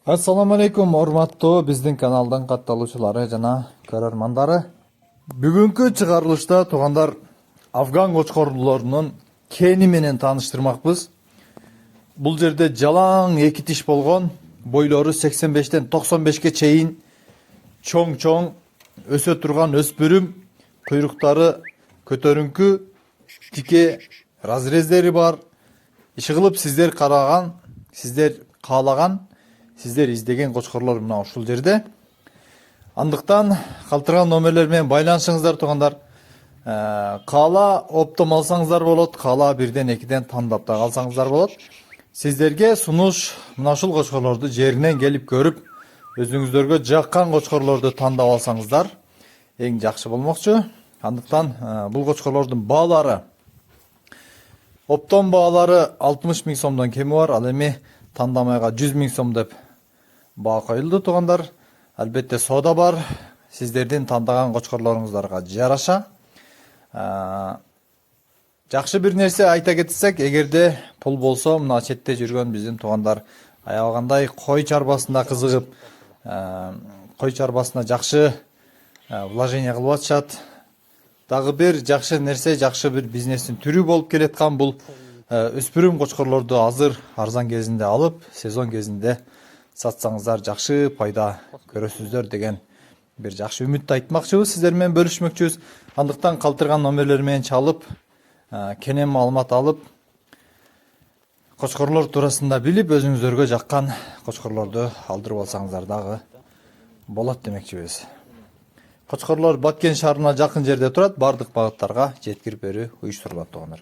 Assalamu alaikum, урматтуу биздин каналдын катталуучулары жана көрөрмандары. Бүгүнкү чыгарылышта туугандар Афган кочкорлорунун кени менен тааныштырмакпыз. Бул жерде жалаң эки тиш болгон, бойлору 85-тен 95-ке чейин чоң өсө турган өспүрүм, куйруктары көтөрүңкү, тике разрездери бар. Иши кылып сиздер караган, сиздер каалаган, сиздер издеген кочкорлор мына ушул жерде. Андыктан калтырган номерлер менен байланышыңыздар туугандар. Каала оптом алсаңыздар болот, каала бирден экиден тандап да калсаңыздар болот. Сиздерге сунуш мына ушул кочкорлорду жеринен келип көрүп, өзүңүздөргө жаккан кочкорлорду тандап алсаңыздар эң жакшы болмокчу. Андыктан бул кочкорлордун баалары оптом баалары 60 000 сомдон кеми бар, ал эми тандамайга 100 000 сом деп баа коюлду туугандар. Албетте сода бар, сиздердин тандаган кочкорлоруңуздарга жараша. Жакшы бир нерсе айта кетсек, эгерде пул болсо, мына четте жүргөн биздин туугандар аябагандай кой чарбасына кызыгып, кой чарбасына жакшы вложение кылып атышат. Дагы бир жакшы нерсе, жакшы бир бизнестин түрү болуп келаткан бул өспүрүм кочкорлорду азыр арзан кезинде алып, сезон кезинде сатсаңыздар жакшы пайда көрөсүздөр деген бир жакшы үмүттү айтмакчыбыз, сиздер менен бөлүшмөкчүбүз. Андыктан калтырган номерлер менен чалып, кенен маалымат алып, кочкорлор туурасында билип, өзүңүздөргө жаккан кочкорлорду алдырып алсаңыздар дагы болот демекчибиз. Кочкорлор Баткен шаарына жакын жерде турат, бардык багыттарга жеткирип берүү уюштурулат туугандар.